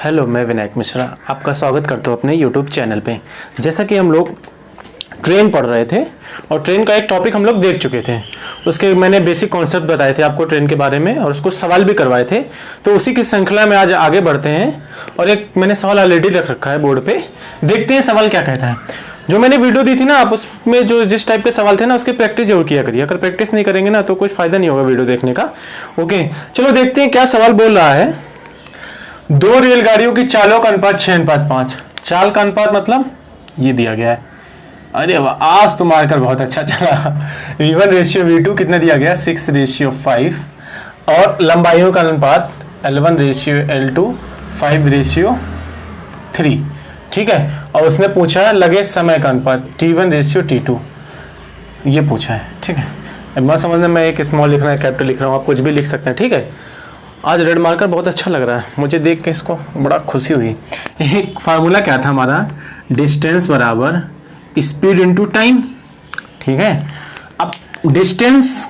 Hello, मैं विनायक मिश्रा आपका स्वागत करता हूँ अपने यूट्यूब चैनल पे। जैसा कि हम लोग ट्रेन पढ़ रहे थे और ट्रेन का एक टॉपिक हम लोग देख चुके थे, उसके मैंने बेसिक कॉन्सेप्ट बताए थे आपको ट्रेन के बारे में और उसको सवाल भी करवाए थे। तो उसी की श्रृंखला में आज आगे बढ़ते हैं और एक मैंने सवाल ऑलरेडी रख रखा है बोर्ड पे, देखते हैं सवाल क्या कहता है। जो मैंने वीडियो दी थी ना, आप उसमें जो जिस टाइप के सवाल थे ना उसकी प्रैक्टिस जरूर किया करिए। अगर प्रैक्टिस नहीं करेंगे ना तो कुछ फायदा नहीं होगा वीडियो देखने का। ओके, चलो देखते हैं क्या सवाल बोल रहा है। दो रेलगाड़ियों की चालों का अनुपात 6:5। चाल का अनुपात मतलब ये दिया गया है। अरे वाह, आज तो मारकर बहुत अच्छा चला। V1:V2 कितना दिया गया? 6:5 और लंबाइयों का अनुपात L1:L2 5:3। ठीक है, और उसने पूछा है लगे समय का अनुपात T1:T2, ये पूछा है। ठीक है, अब मैं समझना, मैं एक स्मॉल लिख रहा है, कैपिटल लिख रहा हूँ, आप कुछ भी लिख सकते हैं। ठीक है, आज रेड मार्कर बहुत अच्छा लग रहा है मुझे देख के, इसको बड़ा खुशी हुई। एक फार्मूला क्या था हमारा? डिस्टेंस बराबर स्पीड इनटू टाइम। ठीक है, अब डिस्टेंस,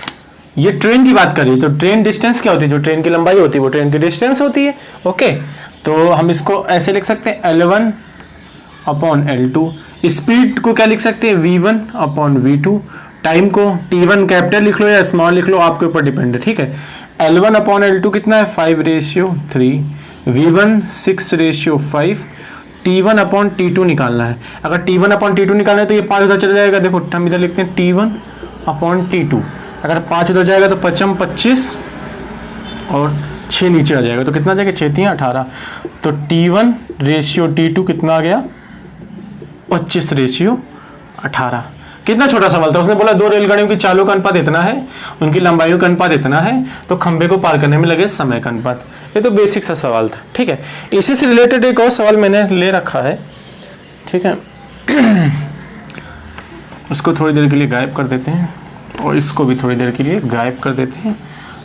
ये ट्रेन की बात करिए तो ट्रेन डिस्टेंस क्या होती है? जो ट्रेन की लंबाई होती है वो ट्रेन की डिस्टेंस होती है। ओके, तो हम इसको ऐसे लिख सकते हैं L1/L2। स्पीड को क्या लिख सकते हैं? V1/V2। टाइम को T1 कैपिटल लिख लो या स्मॉल लिख लो, आपके ऊपर डिपेंड है। ठीक है, L1/L2 कितना है? 5:3। V1 6:5। T1/T2 निकालना है। अगर T1/T2 निकालना है तो ये 5 उधर चला जाएगा। देखो हम इधर लिखते हैं T1/T2। अगर 5 उधर जाएगा तो 5 25 और 6 नीचे आ जाएगा तो कितना आ जाएगा? 6 18। तो T1:T2 कितना आ गया? 25:18। कितना छोटा सवाल था। उसने बोला दो रेलगाड़ियों की चालों का अनुपात इतना है, उनकी लंबाइयों का अनुपात इतना है, तो खंबे को पार करने में लगे समय का अनुपात। ये तो बेसिक सा सवाल था। ठीक है, इसी से रिलेटेड एक और सवाल मैंने ले रखा है। ठीक है, उसको थोड़ी देर के लिए गायब कर देते हैं और इसको भी थोड़ी देर के लिए गायब कर देते हैं,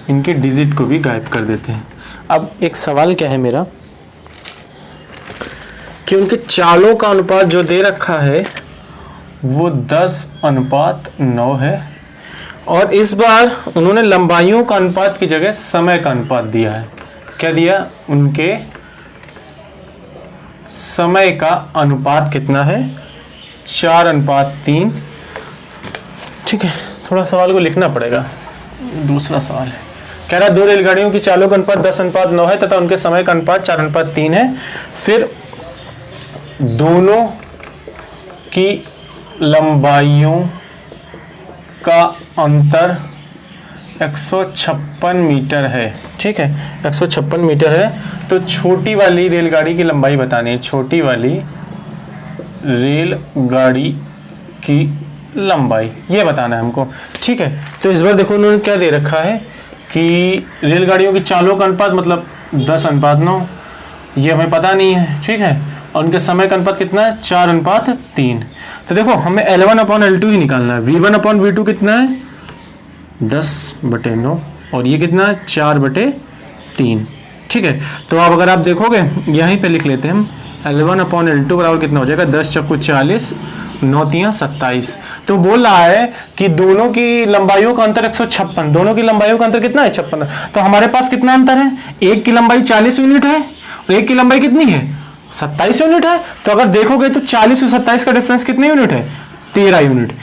इनके डिजिट को भी गायब कर देते हैं। अब एक सवाल क्या है मेरा कि उनके चालों का अनुपात जो दे रखा है वो 10:9 है और इस बार उन्होंने लंबाइयों का अनुपात की जगह समय का अनुपात दिया है। क्या दिया? उनके समय का अनुपात कितना है? 4:3। ठीक है, थोड़ा सवाल को लिखना पड़ेगा। दूसरा सवाल है, कह रहा दो रेलगाड़ियों की चालों का अनुपात 10:9 है तथा उनके समय का अनुपात 4:3 है। फिर दोनों की लंबाइयों का अंतर 156 मीटर है। ठीक है, 156 मीटर है। तो छोटी वाली रेलगाड़ी की लंबाई बतानी है। छोटी वाली रेलगाड़ी की लंबाई ये बताना है हमको। ठीक है, तो इस बार देखो उन्होंने क्या दे रखा है कि रेलगाड़ियों की चालों का अनुपात मतलब 10:9, ये हमें पता नहीं है। ठीक है, और उनके समय का अनुपात कितना है? 4:3। तो देखो हमें L1/L2 ही निकालना है। V1/V2 कितना है? 10/9 और ये कितना है? 4/3। ठीक है, तो अब अगर आप देखोगे यहीं पे लिख लेते हैं हम, L1/L2 बराबर कितना हो जाएगा? 10 चक्कू 40, 9 तियां 27। तो बोल रहा है कि दोनों की लंबाइयों का अंतर 156। दोनों की लंबाइयों का अंतर कितना है? 56। तो हमारे पास कितना अंतर है? एक की लंबाई 40 यूनिट है और एक की लंबाई कितनी है? 27 यूनिट है। तो अगर देखोगे तो 40 और 27 का डिफरेंस कितने यूनिट है? 13 यूनिट।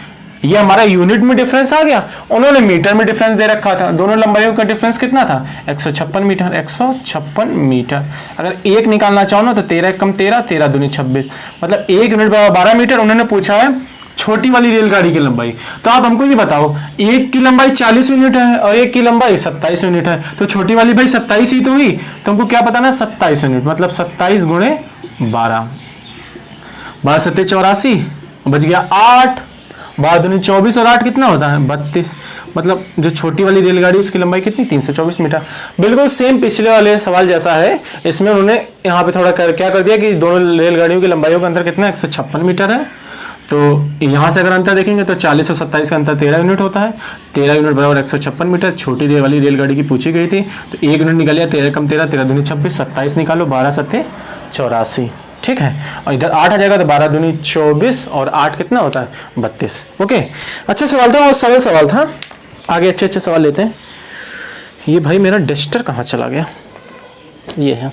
ये हमारा यूनिट में डिफरेंस आ गया। उन्होंने मीटर में डिफरेंस दे रखा था। दोनों लंबाइयों का डिफरेंस कितना था? 156 मीटर। 156 मीटर। अगर एक निकालना चाहो ना तो 13 कम 13, 13 दूनी 26, मतलब 1 यूनिट बराबर 12 मीटर। उन्होंने पूछा है छोटी वाली रेलगाड़ी की लंबाई। तो आप हमको ये बताओ, एक की लंबाई 40 यूनिट है और एक की लंबाई 27 यूनिट है, तो छोटी वाली भाई 27 ही तो हुई। तो हमको क्या बताना? 27 यूनिट, मतलब 27 गुणे 12, 12 सत्ते 84, बच गया 8, 12 दूनी 24 और 8 कितना होता है? 32। मतलब जो छोटी वाली रेलगाड़ी उसकी लंबाई कितनी? 324 मीटर। बिल्कुल सेम पिछले वाले सवाल जैसा है। इसमें उन्होंने यहाँ पे थोड़ा क्या कर दिया कि दोनों रेलगाड़ियों की लंबाइयों का अंतर कितना है? 156 मीटर है। तो यहाँ से अगर अंतर देखेंगे तो 40 और 27 का अंतर 13 यूनिट होता है। 13 यूनिट बराबर 156 मीटर। छोटी वाली रेलगाड़ी की पूछी गई थी तो 1 यूनिट निकल गया। 13 कम 13, 13 दूनी 26, 27 निकालो, 12 सत्ते 84। ठीक है, और इधर 8 आ जाएगा तो 12 दूनी 24 और 8 कितना होता है? 32। ओके, अच्छा सवाल था और सरल सवाल था। आगे अच्छे सवाल लेते हैं। ये भाई मेरा डस्टर कहाँ चला गया? ये है।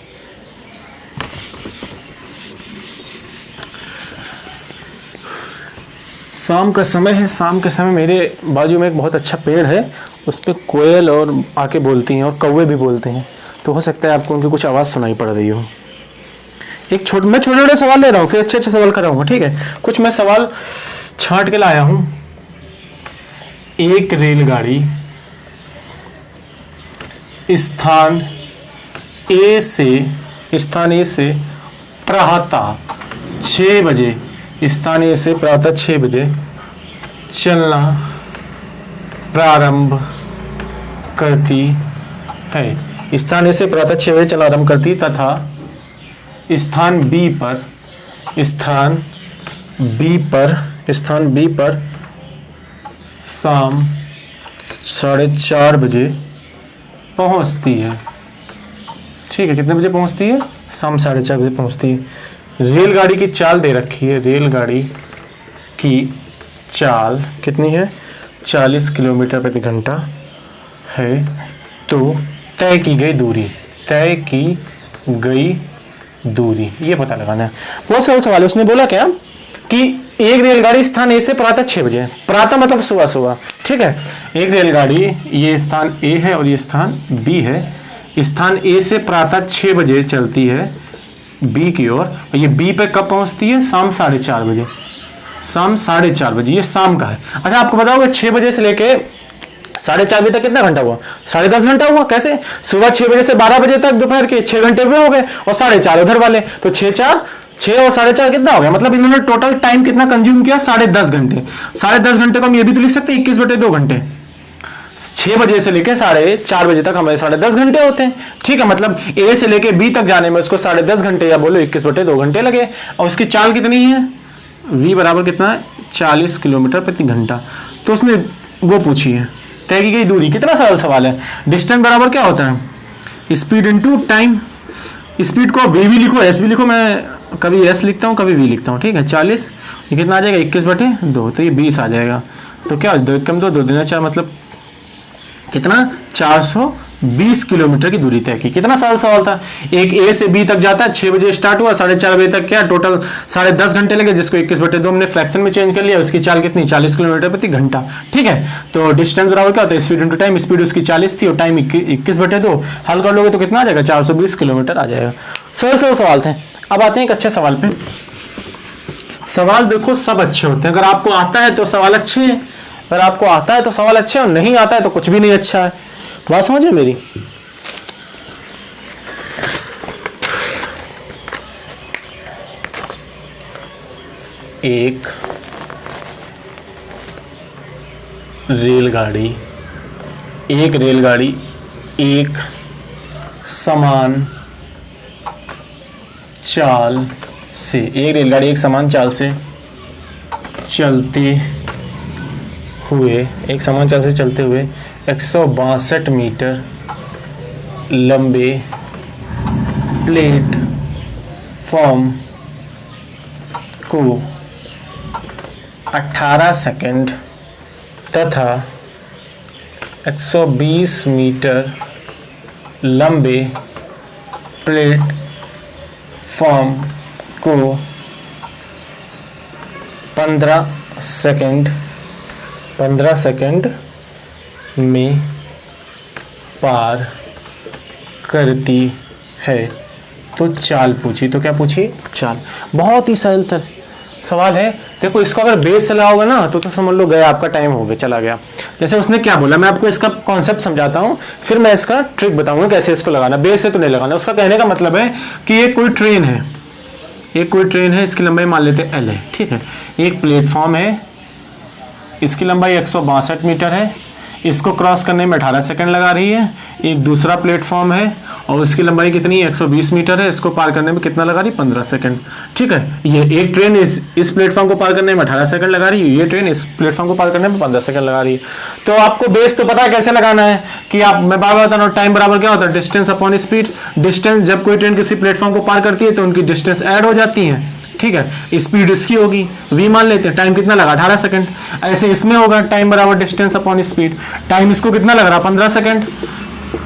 शाम का समय है। शाम के समय मेरे बाजू में एक बहुत अच्छा पेड़ है, उस पर कोयल और आके बोलती हैं और कौवे भी बोलते हैं, तो हो सकता है आपको उनकी कुछ आवाज़ सुनाई पड़ रही हो। मैं छोटे छोटे सवाल ले रहा हूँ, फिर अच्छे अच्छे सवाल कराऊंगा, ठीक है। कुछ मैं सवाल छांट के लाया हूँ। एक रेलगाड़ी स्थान ए से प्रातः 6 बजे, स्थान ए से प्रातः 6 बजे चलना प्रारंभ करती है। स्थान ए से प्रातः 6 बजे चलना आरंभ करती तथा स्थान बी पर शाम 4:30 बजे पहुंचती है। ठीक है, कितने बजे पहुंचती है? शाम 4:30 बजे पहुंचती है। रेलगाड़ी की चाल दे रखी है, रेलगाड़ी की चाल कितनी है? 40 किलोमीटर प्रति घंटा है। तो तय की गई दूरी ये पता लगाना है। बहुत सारे सवाल है। उसने बोला क्या कि एक रेलगाड़ी स्थान ए से प्रातः 6 बजे, प्रातः मतलब सुबह सुबह, ठीक है। एक रेलगाड़ी, ये स्थान ए है और ये स्थान बी है। स्थान ए से प्रातः 6 बजे चलती है बी की ओर, और ये बी पे कब पहुंचती है? शाम 4:30 बजे। शाम 4:30 बजे, ये शाम का है। अच्छा, आपको पता होगा 6 बजे से लेके 4:30 बजे तक कितना घंटा हुआ? 10.5 घंटा हुआ। कैसे? सुबह 6 बजे से 12 बजे तक दोपहर के 6 घंटे हुए हो गए, और 4:30 उधर वाले, तो 6 और 4:30 कितना हो गया? मतलब इन्होंने टोटल टाइम कितना कंज्यूम किया? 10.5 घंटे। 10.5 घंटे को हम ये भी तो लिख सकते हैं 21/2 घंटे। 6 बजे से लेके 4:30 बजे तक हमारे 10.5 घंटे होते हैं, ठीक है। मतलब ए से लेके बी तक जाने में उसको 10.5 घंटे, या बोलो 21/2 घंटे लगे। और उसकी चाल कितनी है? v बराबर कितना है? 40 किलोमीटर प्रति घंटा। तो उसने वो पूछी है तय की गई दूरी। कितना सरल सवाल है। डिस्टेंस बराबर क्या होता है? Speed into time. स्पीड को v भी लिखो, s भी लिखो। मैं कभी s लिखता हूँ, कभी v लिखता हूँ, ठीक है। 40, ये कितना आ जाएगा? 21/2, तो ये 20 आ जाएगा। तो क्या 2 कम 2 2 4, मतलब कितना? 420 किलोमीटर की दूरी तय की। कितना सरल सवाल था। एक ए से बी तक जाता है, 6 बजे स्टार्ट हुआ, 4:30 बजे तक क्या टोटल 10.5 घंटे लगे, जिसको 21/2 हमने फ्रैक्शन में चेंज कर लिया। उसकी चाल कितनी? 40 किलोमीटर प्रति घंटा, ठीक है। तो डिस्टेंस बराबर क्या होता है? Speed into time. स्पीड उसकी 40 थी और टाइम 21/2, हल कर लोगे तो कितना आ जाएगा? 420 किलोमीटर आ जाएगा। सरल सवाल थे। अब आते हैं एक अच्छे सवाल पे। सवाल देखो सब अच्छे होते हैं। अगर आपको आता है तो सवाल अच्छे हैं, अगर आपको आता है तो सवाल अच्छे, और नहीं आता है तो कुछ भी नहीं अच्छा है। बात समझे मेरी? एक रेलगाड़ी एक समान चाल से, एक रेलगाड़ी एक समान चाल से चलते हुए 162 मीटर लंबे प्लेटफॉर्म को 18 सेकंड तथा 120 मीटर लंबे प्लेटफॉर्म को 15 सेकंड में पार करती है। तो चाल पूछी। तो क्या पूछी? चाल। बहुत ही सरल सवाल है। देखो, इसको अगर बेस से लगाओगे ना तो समझ लो गया, आपका टाइम हो गया, चला गया। जैसे उसने क्या बोला, मैं आपको इसका कॉन्सेप्ट समझाता हूँ, फिर मैं इसका ट्रिक बताऊंगा कैसे इसको लगाना। बेस से तो नहीं लगाना। उसका कहने का मतलब है कि ये कोई ट्रेन है, इसकी लंबाई मान लेते हैं L है, ठीक है। एक प्लेटफॉर्म है, इसकी लंबाई 162 मीटर है, इसको क्रॉस करने में 18 सेकंड लगा रही है। एक दूसरा प्लेटफॉर्म है और उसकी लंबाई कितनी है? 120 मीटर है, इसको पार करने में कितना लगा रही है? 15 सेकंड, ठीक है। ये एक ट्रेन इस प्लेटफॉर्म को पार करने में 18 सेकंड लगा रही है, ये ट्रेन इस प्लेटफॉर्म को पार करने में 15 सेकंड लगा रही है। तो आपको बेस तो पता है कैसे लगाना है कि मैं बार बार बता रहा हूँ, टाइम बराबर क्या होता है? Distance upon speed. डिस्टेंस, जब कोई ट्रेन किसी प्लेटफॉर्म को पार करती है तो उनकी डिस्टेंस ऐड हो जाती है, ठीक है। स्पीड इसकी होगी, v मान लेते हैं। टाइम कितना लगा? 18 सेकंड। ऐसे इसमें होगा टाइम बराबर डिस्टेंस अपॉन स्पीड। टाइम इसको कितना लग रहा? 15 सेकंड।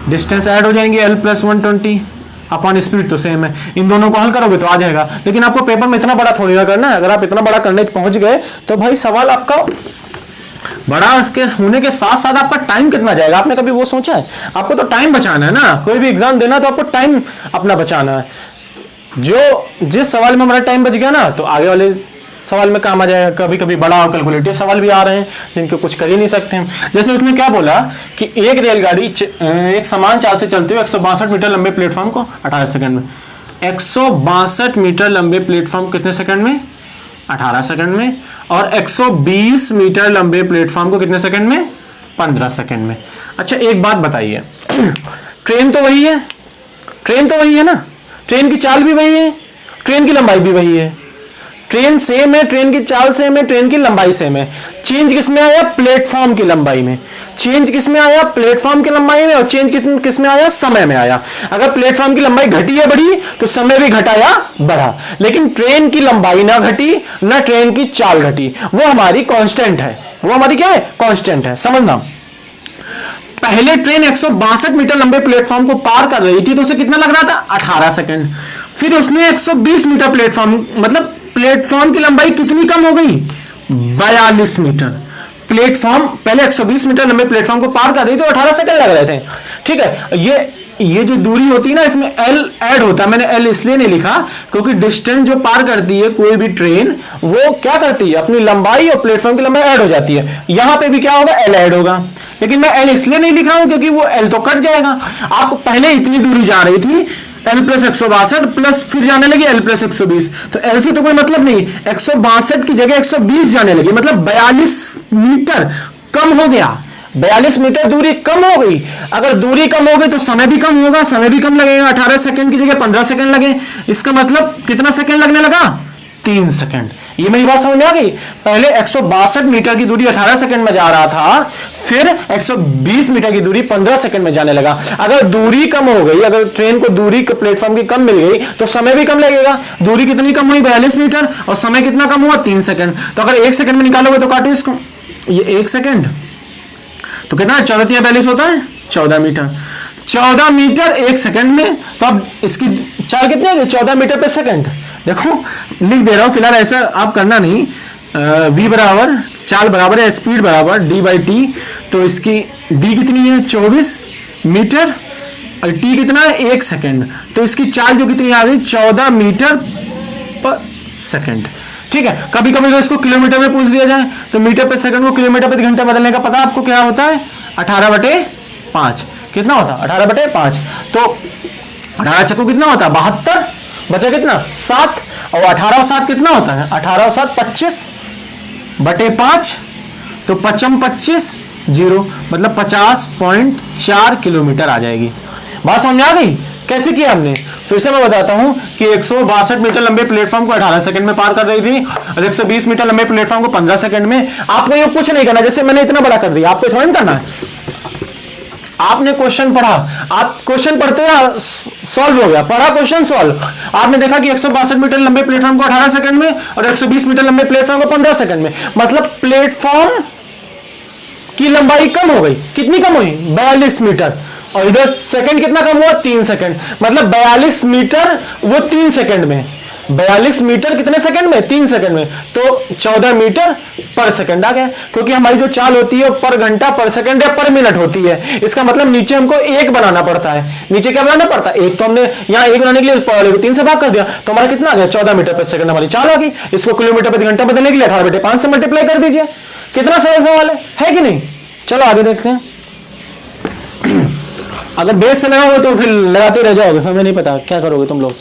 डिस्टेंस ऐड हो जाएंगे, L + 120, अपॉन स्पीड तो सेम है, इन दोनों को हल करोगे तो आ जाएगा। लेकिन आपको पेपर में इतना बड़ा थोड़ी ना करना है, अगर आप इतना बड़ा करने पहुंच गए तो भाई सवाल आपका बड़ा इसके होने के साथ साथ आपका टाइम कितना जाएगा, आपने कभी वो सोचा है? आपको तो टाइम बचाना है ना, कोई भी एग्जाम देना तो आपको टाइम अपना बचाना है। जो जिस सवाल में हमारा टाइम बच गया ना तो आगे वाले सवाल में काम आ जाएगा। कभी कभी बड़ा और कैलकुलेटिव सवाल भी आ रहे हैं जिनको कुछ कर ही नहीं सकते हम। जैसे उसने क्या बोला कि एक रेलगाड़ी एक समान चाल से चलते हुए 162 मीटर लंबे प्लेटफॉर्म को 18 सेकंड में, 162 मीटर लंबे प्लेटफॉर्म कितने सेकंड में? 18 सेकंड में। और 120 मीटर लंबे प्लेटफॉर्म को कितने सेकंड में? 15 सेकंड में। अच्छा एक बात बताइए, ट्रेन तो वही है, ट्रेन तो वही है ना, ट्रेन की चाल भी वही है, ट्रेन की लंबाई भी वही है, ट्रेन सेम है, ट्रेन की चाल सेम है, ट्रेन की लंबाई सेम है। चेंज किसमें आया? प्लेटफॉर्म की लंबाई में। चेंज किसमें आया? प्लेटफॉर्म की लंबाई में। और चेंज किसमें आया? समय में आया। अगर प्लेटफॉर्म की लंबाई घटी है बढ़ी तो समय भी घटा या बढ़ा, लेकिन ट्रेन की लंबाई ना घटी ना ट्रेन की चाल घटी, वो हमारी कांस्टेंट है। वो हमारी क्या है? कांस्टेंट है। समझना, पहले ट्रेन 162 मीटर लंबे प्लेटफॉर्म को पार कर रही थी तो उसे कितना लग रहा था? 18 सेकंड। फिर उसने 120 मीटर प्लेटफॉर्म, मतलब प्लेटफॉर्म की लंबाई कितनी कम हो गई? 42 मीटर। प्लेटफॉर्म पहले 120 मीटर लंबे प्लेटफॉर्म को पार कर रही तो 18 सेकंड लग रहे थे। ठीक है, ये जो दूरी होती है ना इसमें एल ऐड होता है। मैंने एल इसलिए नहीं लिखा क्योंकि डिस्टेंस जो पार करती है कोई भी ट्रेन वो क्या करती है? अपनी लंबाई और प्लेटफॉर्म की लंबाई ऐड हो जाती है। यहां पे भी क्या होगा? एल ऐड होगा। लेकिन मैं एल इसलिए नहीं लिख रहा हूं क्योंकि वो एल तो कट जाएगा। आपको पहले इतनी दूरी जा रही थी एल प्लस 162 प्लस फिर जाने लगी एल प्लस 120, तो एल से तो कोई मतलब नहीं। 162 की जगह 120 जाने लगी, मतलब 42 मीटर कम हो गया। 42 मीटर दूरी कम हो गई। अगर दूरी कम हो गई तो समय भी कम होगा, समय भी कम लगेगा। 18 सेकंड की जगह 15 सेकंड लगे, इसका मतलब कितना सेकंड लगने लगा? 3 सेकंड। ये मेरी बात समझ में आ गई? पहले 162 मीटर की दूरी 18 सेकंड में जा रहा था, फिर 120 मीटर की दूरी 15 सेकंड में जाने लगा। अगर दूरी कम हो गई, अगर ट्रेन को दूरी प्लेटफॉर्म की कम मिल गई तो समय भी कम लगेगा। दूरी कितनी कम हुई? 42 मीटर, और समय कितना कम हुआ? 3 सेकंड। तो अगर 1 सेकंड में निकालोगे तो काटो इसको, ये 1 सेकंड तो कितना? 14 42 होता है 14 मीटर। 14 मीटर 1 सेकंड में, तो अब इसकी चाल कितनी है? 14 मीटर पर सेकंड। देखो लिख दे रहा हूं, फिलहाल ऐसा आप करना नहीं। v बराबर चाल बराबर है स्पीड बराबर डी बाई टी, तो इसकी d कितनी है? 24 मीटर, और t कितना है? 1 सेकंड। तो इसकी चाल जो कितनी आ गई? 14 मीटर पर सेकंड। ठीक है, कभी कभी तो इसको किलोमीटर में पूछ दिया जाए तो मीटर पर सेकंड को किलोमीटर प्रति घंटा बदलने का पता आपको क्या होता है? 18/5। कितना होता है? 18/5। तो 18 चक्कू कितना होता है? 72, बचा कितना? 7, और 18 और 7 कितना होता है? 18 और 7 25/5, तो 25 0, मतलब 50.4 किलोमीटर आ जाएगी। बात समझ में आ गई? कैसे किया हमने? फिर से मैं बताता हूं कि 162 मीटर लंबे प्लेटफॉर्म को 18 सेकंड में पार कर रही थी और 120 मीटर लंबे प्लेटफॉर्म को 15 सेकंड में। आपको ये कुछ नहीं करना, जैसे मैंने इतना बड़ा कर दिया, आपको थोड़ा नहीं करना है। आपने क्वेश्चन पढ़ा, आप क्वेश्चन पढ़ते हुए सॉल्व हो गया, पढ़ा क्वेश्चन सॉल्व, आपने देखा कि 162 मीटर लंबे प्लेटफॉर्म को 18 सेकंड में और 120 मीटर लंबे प्लेटफॉर्म को 15 सेकंड में, मतलब प्लेटफॉर्म की लंबाई कम हो गई। कितनी कम हुई? 42 मीटर, और इधर सेकंड कितना कम हुआ? 3 सेकंड, मतलब 42 मीटर वो 3 सेकंड में। 42 मीटर कितने सेकंड में? 3 सेकंड में, तो 14 मीटर पर सेकंड आ गया। क्योंकि हमारी जो चाल होती है पर घंटा, पर सेकंड या पर मिनट होती है। इसका मतलब नीचे हमको 1 बनाना पड़ता है। नीचे क्या बनाना पड़ता है? 1। तो हमने यहाँ 1 बनाने के लिए 3 से भाग कर दिया, तो हमारा कितना आ गया? 14 मीटर पर सेकंड हमारी चाल आ गई। इसको किलोमीटर प्रति घंटा बदलने के लिए 18/5 से मल्टीप्लाई कर दीजिए। कितना सरल सवाल है कि नहीं? चलो आगे देखते हैं। अगर बेस से लगाओगे तो फिर लगाते रह जाओगे, फिर हमें नहीं पता क्या करोगे तुम लोग।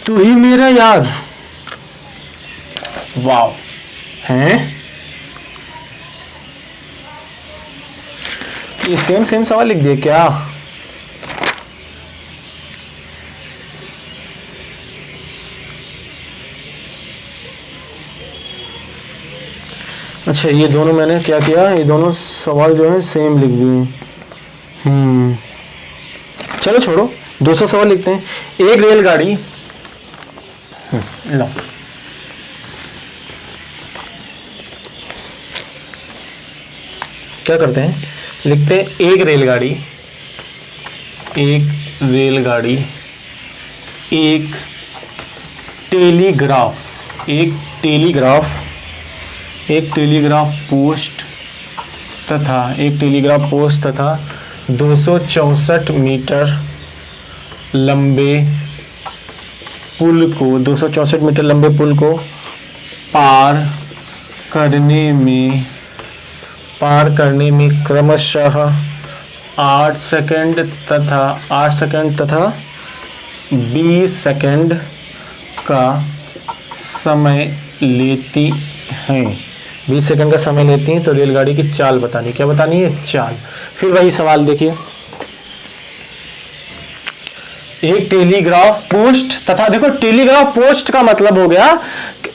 तू ही मेरा यार, वाव हैं। ये सेम सवाल लिख दिए क्या? अच्छा, ये दोनों मैंने क्या किया, ये दोनों सवाल जो है सेम लिख दिए। चलो छोड़ो, दूसरा सवाल लिखते हैं। एक रेलगाड़ी लो, क्या करते हैं, लिखते हैं एक रेलगाड़ी रेलगाड़ी एक टेलीग्राफ पोस्ट तथा 264 मीटर लंबे पुल को पार करने में क्रमशः 8 सेकंड तथा 20 सेकंड का समय लेती हैं। 20 सेकंड का समय लेती हैं। तो रेलगाड़ी की चाल बतानी, क्या बतानी है? चाल। फिर वही सवाल देखिए, एक टेलीग्राफ पोस्ट तथा, देखो टेलीग्राफ पोस्ट का मतलब हो गया,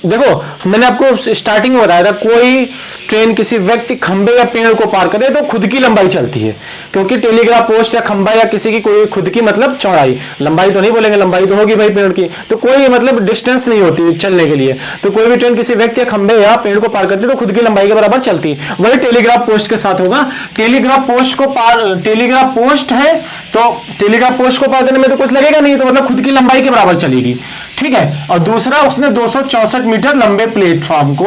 देखो मैंने आपको स्टार्टिंग में बताया था, कोई ट्रेन किसी व्यक्ति खंबे या पेड़ को पार करे तो खुद की लंबाई चलती है, क्योंकि टेलीग्राफ पोस्ट या खंबा या किसी की कोई खुद की मतलब चौड़ाई, लंबाई तो नहीं बोलेंगे, लंबाई तो होगी भाई पेड़ की, तो कोई मतलब डिस्टेंस नहीं होती चलने के लिए। तो कोई भी ट्रेन किसी व्यक्ति या खंबे या पेड़ को पार करती है तो खुद की लंबाई के बराबर चलती है। वही टेलीग्राफ पोस्ट के साथ होगा। टेलीग्राफ पोस्ट है तो टेलीग्राफ पोस्ट को पार करने में तो कुछ लगेगा नहीं, तो मतलब खुद की लंबाई के बराबर चलेगी, ठीक है। और दूसरा, उसने 264 मीटर लंबे प्लेटफॉर्म को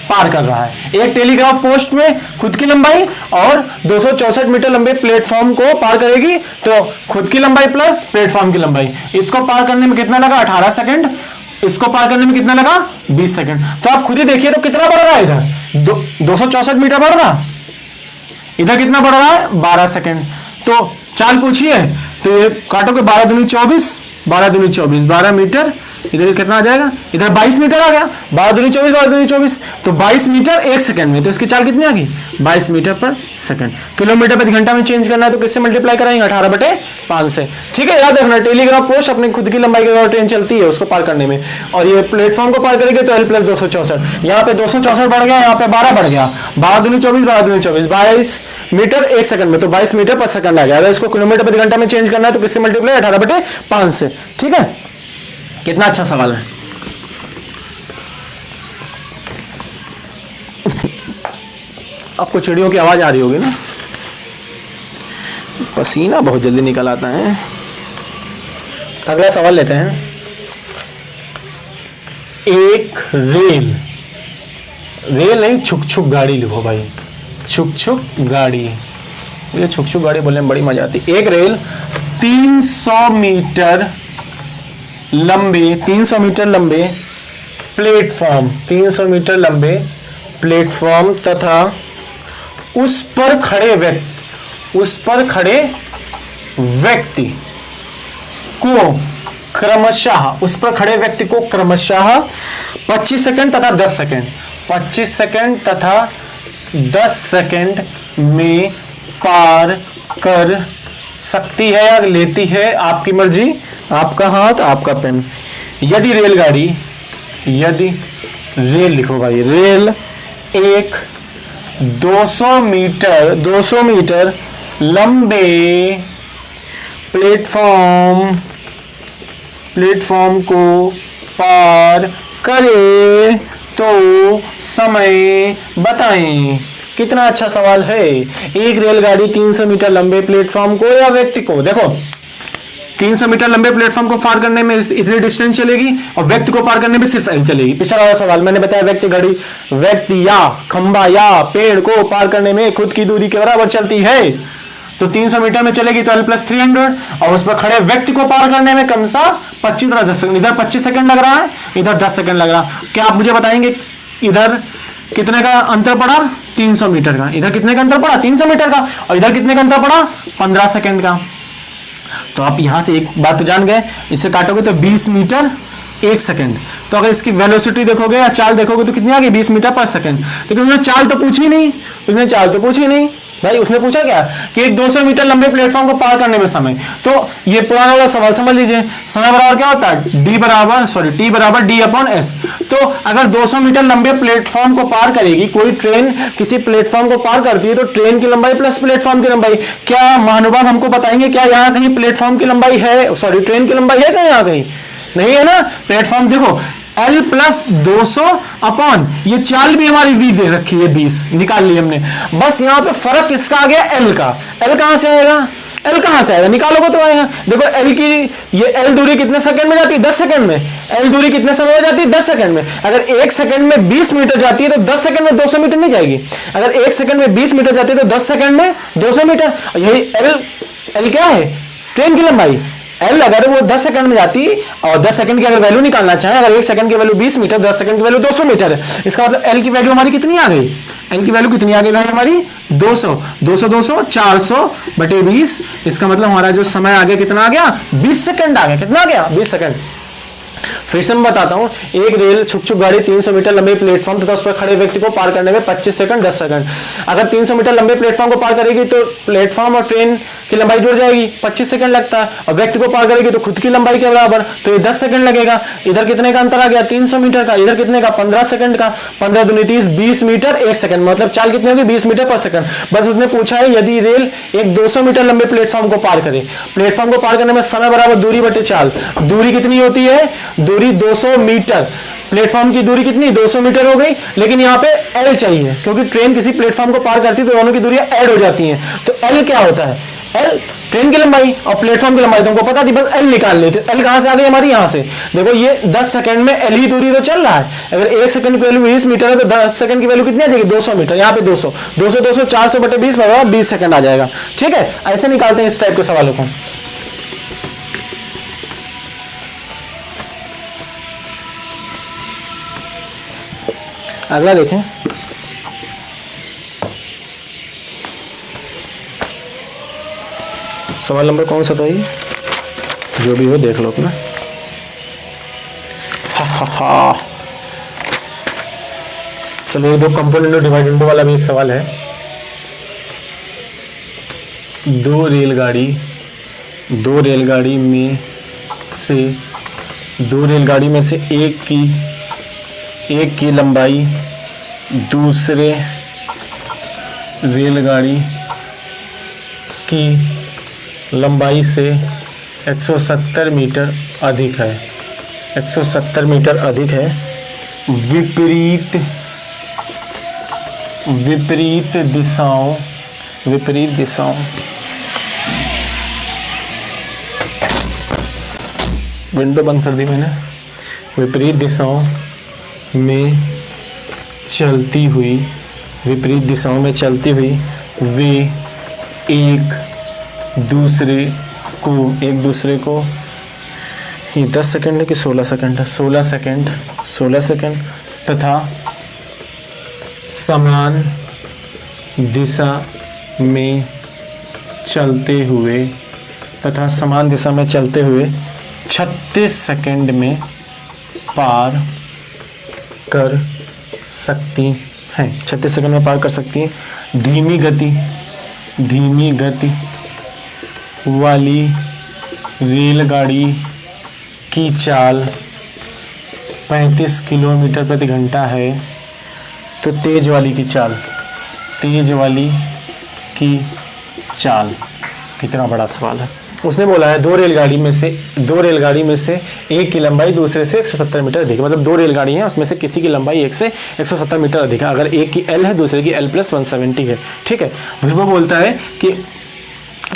पार कर रहा है। एक टेलीग्राफ पोस्ट में खुद की लंबाई और 264 मीटर लंबे प्लेटफॉर्म को पार करेगी, तो खुद की लंबाई प्लस प्लेटफॉर्म की लंबाई। इसको पार करने में कितना लगा? 18 सेकंड। इसको पार करने में कितना लगा? 20 सेकंड। तो आप खुद ही देखिए तो कितना बढ़ रहा है, इधर 264 मीटर बढ़ रहा, इधर कितना बढ़ रहा है? 12 सेकंड। तो चाल पूछिए तो ये काटोगे 12 दूनी 24, 12 मीटर, इधर कितना आ जाएगा? इधर 22 मीटर आ गया। 12 दूनी 24, तो 22 मीटर 1 सेकंड में, तो इसकी चाल कितनी आ गई? 22 मीटर पर सेकंड। किलोमीटर प्रति घंटा में चेंज करना है तो किससे मल्टीप्लाई कराएंगे? 18/5 से, ठीक है। याद रखना, टेलीग्राफ पोस्ट अपनी खुद की लंबाई के द्वारा ट्रेन चलती है उसको पार करने में, और ये प्लेटफॉर्म को पार करेंगे तो L + 264। यहाँ पे 264 बढ़ गया, यहाँ पे 12 बढ़ गया। 12 दूनी 24, 22 मीटर 1 सेकंड में, तो 22 मीटर पर सेकंड आ गया। अगर इसको किलोमीटर प्रति घंटा में चेंज करना है तो किससे मल्टीप्लाई? 18/5 से, ठीक है। कितना अच्छा सवाल है। आपको चिड़ियों की आवाज आ रही होगी ना, पसीना बहुत जल्दी निकल आता है। अगला सवाल लेते हैं। एक रेल नहीं, छुक गाड़ी लिखो भाई, छुक गाड़ी। मुझे छुक गाड़ी बोलने में बड़ी मजा आती है। एक रेल 300 मीटर लंबे प्लेटफॉर्म तथा उस पर खड़े व्यक्ति को क्रमशः 25 सेकंड तथा 10 सेकंड में पार कर सकती है या लेती है, आपकी मर्जी, आपका हाथ आपका पेन। यदि रेल लिखो भाई, रेल एक 200 मीटर लंबे प्लेटफॉर्म को पार करे तो समय बताएं। कितना अच्छा सवाल है। एक रेलगाड़ी 300 मीटर लंबे प्लेटफॉर्म को या व्यक्ति को, देखो 300 मीटर लंबे प्लेटफॉर्म को पार करने में इतनी डिस्टेंस चलेगी और व्यक्ति को पार करने में सिर्फ L चलेगी। पिछला वाला सवाल मैंने बताया, व्यक्ति या खंबा या पेड़ को पार करने में खुद की दूरी के बराबर चलती है, तो 300 मीटर में चलेगी तो L + 300, और उस पर खड़े व्यक्ति को पार करने में कम सा 25 तथा 10 सेकंड। इधर 25 सेकंड लग रहा है, इधर 10 सेकंड लग रहा है। क्या आप मुझे बताएंगे इधर कितने का अंतर पड़ा? 300 मीटर का। इधर कितने का अंतर पड़ा? 300 मीटर का। और इधर कितने का अंतर पड़ा? 15 सेकंड का। तो आप यहां से एक बात तो जान गए, इसे काटोगे तो 20 मीटर 1 सेकंड। तो अगर इसकी वेलोसिटी देखोगे या चाल देखोगे तो कितनी आ गई? 20 मीटर पर सेकंड। लेकिन उसने चाल तो पूछी नहीं भाई। उसने पूछा क्या कि एक 200 मीटर लंबे प्लेटफॉर्म को पार करने में समय। तो ये पुराना वाला सवाल समझ लीजिए, समय बराबर क्या होता है? T बराबर D/S। तो अगर 200 मीटर लंबे प्लेटफॉर्म को पार करेगी कोई ट्रेन, किसी प्लेटफॉर्म को पार करती है, तो ट्रेन की लंबाई प्लस प्लेटफॉर्म की लंबाई। क्या महानुभाव हमको बताएंगे क्या यहाँ कहीं प्लेटफॉर्म की लंबाई है, ट्रेन की लंबाई है क्या यहाँ कहीं? नहीं है ना। प्लेटफॉर्म देखो L + 200 अपॉन ये चाल भी हमारी V दे रखी है, 20 निकाल ली हमने। बस यहाँ पे फर्क किसका आ गया? L का। L कहां से आएगा? एल कहां से आएगा, निकालोगे तो आएगा। देखो एल की ये एल दूरी कितने सेकंड में जाती है, 10 सेकंड में। एल दूरी कितने समय में जाती है, 10 सेकंड में। अगर 1 सेकंड में 20 मीटर जाती है तो 10 सेकंड में 200 मीटर नहीं जाएगी। अगर 1 सेकंड में 20 मीटर जाती है तो 10 सेकंड में 200 मीटर। यही एल, एल क्या है, ट्रेन की लंबाई। एल अगर वो 10 सेकंड में जाती और 10 सेकंड की अगर वैल्यू निकालना चाहे, अगर 1 सेकंड की वैल्यू 20 मीटर, 10 सेकंड की वैल्यू 200 मीटर है, इसका मतलब एल की वैल्यू हमारी कितनी आ गई, एल की वैल्यू कितनी आ गई भाई हमारी 200, 200 200 400 बटे 20। इसका मतलब हमारा जो समय आ गया कितना आ गया, 20 सेकंड आ गया। कितना आ गया, 20 सेकंड। फिर से मैं बताता हूं, एक रेल छुक गाड़ी 300 मीटर लंबे प्लेटफॉर्म तथा उस पर खड़े व्यक्ति को पार करने में 25 सेकंड 10 सेकंड। अगर 300 मीटर लंबे प्लेटफॉर्म को पार करेगी तो प्लेटफॉर्म और ट्रेन की लंबाई जुड़ जाएगी, 25 सेकंड लगता है। और व्यक्ति को पार करेगी तो खुद की लंबाई के बराबर, तो ये 10 सेकंड लगेगा। इधर कितने का अंतर आ गया, 300 मीटर का। इधर कितने का, 15 सेकंड का। 15 दूनी 30, 20 मीटर 1 सेकंड, मतलब चाल कितनी होगी, 20 मीटर पर सेकंड। बस उसने पूछा है यदि रेल एक 200 मीटर लंबे प्लेटफॉर्म को पार करे, प्लेटफॉर्म को पार करने में समय बराबर दूरी बटे चाल। दूरी कितनी होती है, दूरी 200 मीटर। प्लेटफॉर्म की दूरी कितनी, 200 मीटर हो गई। लेकिन यहाँ पे एल चाहिए, क्योंकि ट्रेन किसी प्लेटफॉर्म को पार करती है तो दोनों की दूरियां ऐड हो जाती हैं। तो एल क्या होता है, एल ट्रेन की लंबाई और प्लेटफॉर्म की लंबाई तुमको पता थी, बस एल निकाल लेते। एल कहां से आ गई हमारी, यहां से। देखो ये 10 सेकंड में एल ही दूरी तो चल रहा है। अगर 1 सेकंड की वैल्यू 20 मीटर है तो 10 सेकंड की वैल्यू कितनी आ जाएगी, 200 मीटर। यहाँ पे 200 200 200 400 बटे 20 बराबर 20 सेकंड आ जाएगा। ठीक है, ऐसे निकालते हैं इस टाइप के सवालों को। अगला देखें, सवाल नंबर कौन सा था ये, जो भी हो देख लो अपना। चलो ये दो कंपोनेंट डिवाइड वाला भी एक सवाल है। दो रेलगाड़ी में से एक की लंबाई दूसरे रेलगाड़ी की लंबाई से 170 मीटर अधिक है, 170 मीटर अधिक है। विपरीत दिशाओं विंडो बंद कर दी मैंने। विपरीत दिशाओं में चलती हुई वे एक दूसरे को ये 10 सेकंड है कि 16 सेकंड है, 16 सेकंड तथा समान दिशा में चलते हुए 36 सेकंड में पार कर सकती हैं। 36 सेकंड में पार कर सकती हैं। धीमी गति वाली रेलगाड़ी की चाल 35 किलोमीटर प्रति घंटा है, तो तेज वाली की चाल कितना बड़ा सवाल है। उसने बोला है दो रेलगाड़ी में से एक की लंबाई दूसरे से 170 मीटर अधिक है। मतलब दो रेलगाड़ी हैं, उसमें से किसी की लंबाई एक से 170 मीटर अधिक है। अगर एक की एल है, दूसरे की एल प्लस 170 है। ठीक है, वो बोलता है कि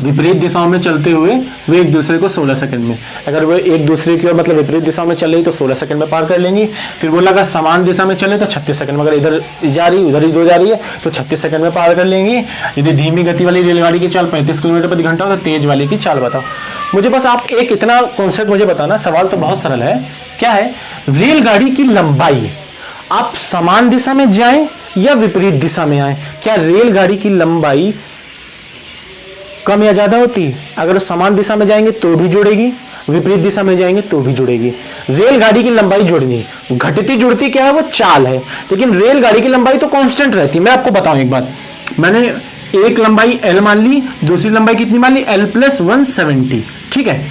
विपरीत दिशाओं में चलते हुए वे एक दूसरे को 16 सेकंड में, अगर वो एक दूसरे की ओर मतलब विपरीत दिशा में चल रही तो 16 सेकंड में पार कर लेंगी। फिर बोला अगर समान दिशा में चले तो 36 सेकंड में, अगर इधर जा रही उधर ही दो जा रही है तो 36 सेकंड में पार कर लेंगी। यदि धीमी गति वाली रेलगाड़ी की चाल 35 किलोमीटर प्रति घंटा हो तो तेज वाली की चाल बताओ। मुझे बस आप एक इतना कॉन्सेप्ट मुझे बताना, सवाल तो बहुत सरल है। क्या है, रेलगाड़ी की लंबाई, आप समान दिशा में जाएं या विपरीत दिशा में आए, क्या रेलगाड़ी की लंबाई कम या ज्यादा होती है? अगर समान दिशा में जाएंगे तो भी जुड़ेगी, विपरीत दिशा में जाएंगे तो भी जुड़ेगी। रेलगाड़ी की लंबाई जुड़नी, घटती जुड़ती क्या है, वो चाल है। लेकिन रेलगाड़ी की लंबाई तो कांस्टेंट रहती है। मैं आपको बताऊं एक बात, मैंने एक लंबाई एल मान ली, दूसरी लंबाई कितनी मान ली, एल प्लस 170। ठीक है,